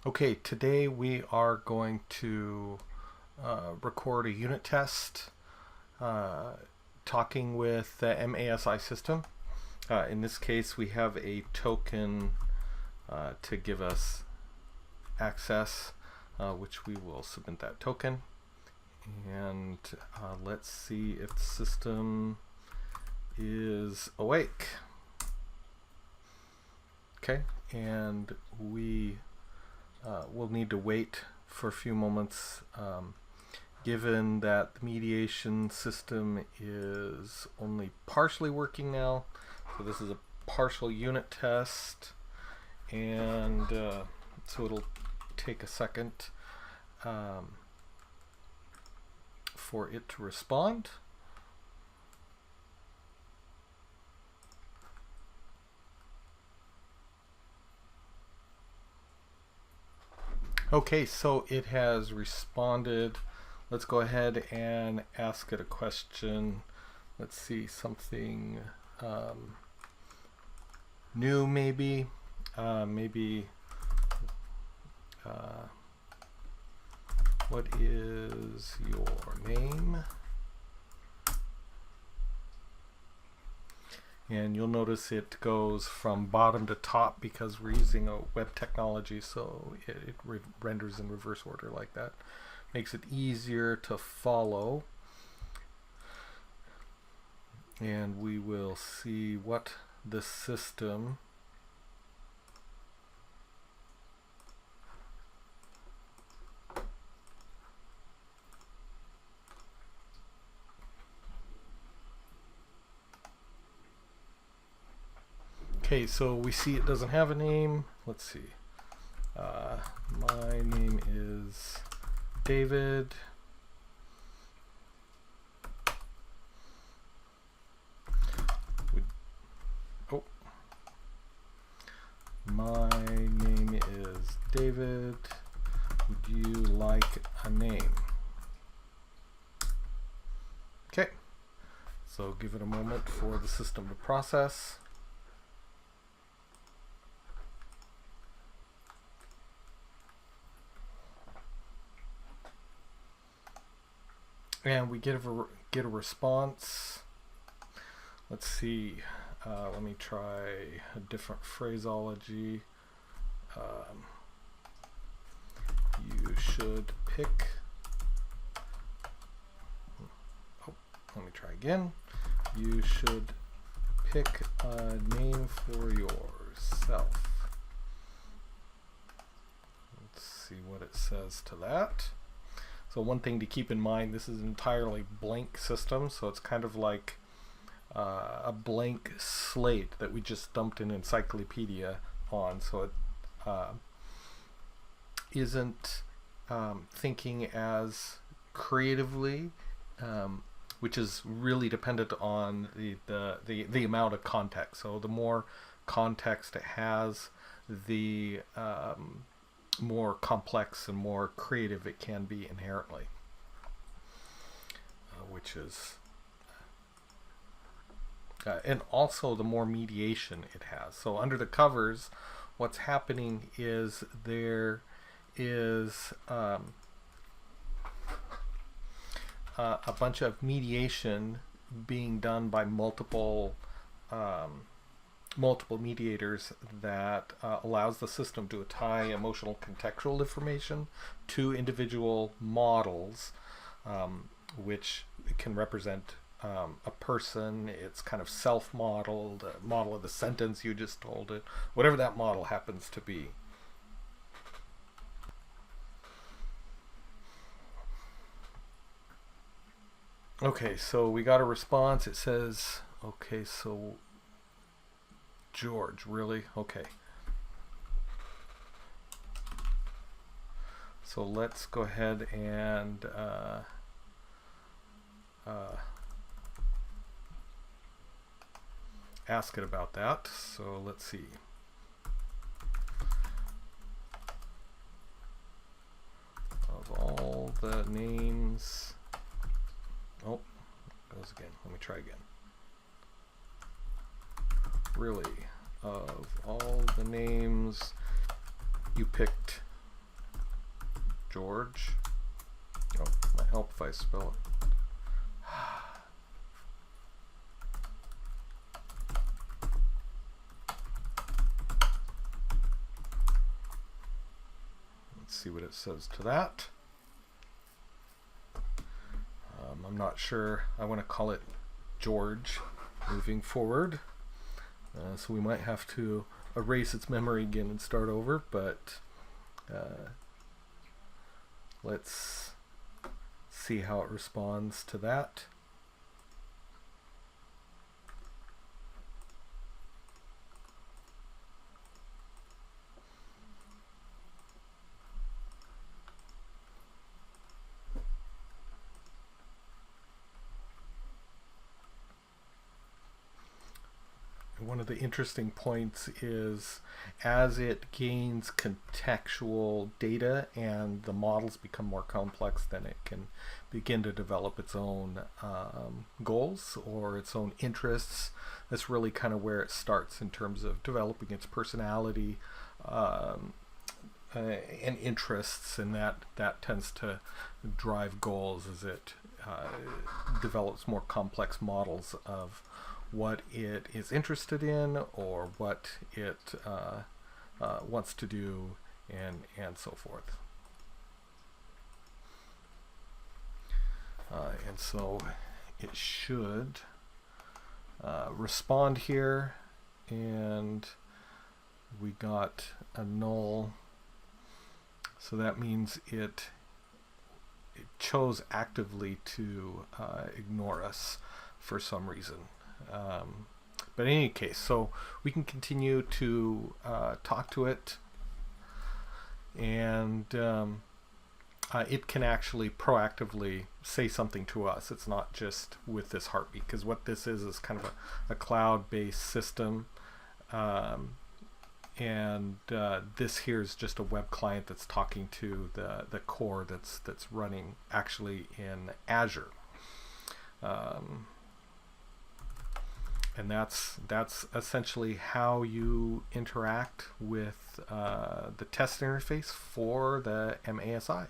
Okay, today we are going to record a unit test uh, talking with the mASI system. In this case, we have a token to give us access, which we will submit that token. And let's see if the system is awake. Okay, and we we'll need to wait for a few moments, given that the mediation system is only partially working now. So this is a partial unit test, and so it'll take a second for it to respond. Okay, so it has responded. Let's go ahead and ask it a question. Let's see, something new maybe. What is your name? And you'll notice it goes from bottom to top because we're using a web technology, so it renders in reverse order like that. Makes it easier to follow. And we will see what the system Okay, so we see it doesn't have a name. Let's see. My name is David. My name is David. Would you like a name? Okay, so give it a moment for the system to process. And we get a response. Let's see. Let me try a different phraseology. You should pick. Oh, let me try again. You should pick a name for yourself. Let's see what it says to that. So one thing to keep in mind, this is an entirely blank system, so it's kind of like a blank slate that we just dumped an encyclopedia on, so it isn't thinking as creatively, which is really dependent on the amount of context. So the more context it has, the more complex and more creative it can be inherently, which is and also the more mediation it has. So under the covers, what's happening is there is a bunch of mediation being done by multiple mediators that allows the system to tie emotional contextual information to individual models, which can represent a person. It's kind of self-modeled, a model of the sentence you just told it, whatever that model happens to be. Okay, so we got a response. It says, okay, so George, really? Okay. So let's go ahead and ask it about that. So let's see. Of all the names, oh, goes again. Let me try again. Really, of all the names you picked George. Oh, might help if I spell it. Let's see what it says to that. I'm not sure. I want to call it George moving forward. So we might have to erase its memory again and start over, but let's see how it responds to that. One of the interesting points is as it gains contextual data and the models become more complex, then it can begin to develop its own goals or its own interests. That's really kind of where it starts in terms of developing its personality and interests, and that tends to drive goals as it develops more complex models of what it is interested in or what it wants to do, and so forth. And so it should respond here, and we got a null, so that means it chose actively to ignore us for some reason. But in any case, so we can continue to talk to it, and it can actually proactively say something to us. It's not just with this heartbeat, because what this is kind of a cloud-based system, and this here is just a web client that's talking to the core that's running actually in Azure. And that's essentially how you interact with the test interface for the mASI.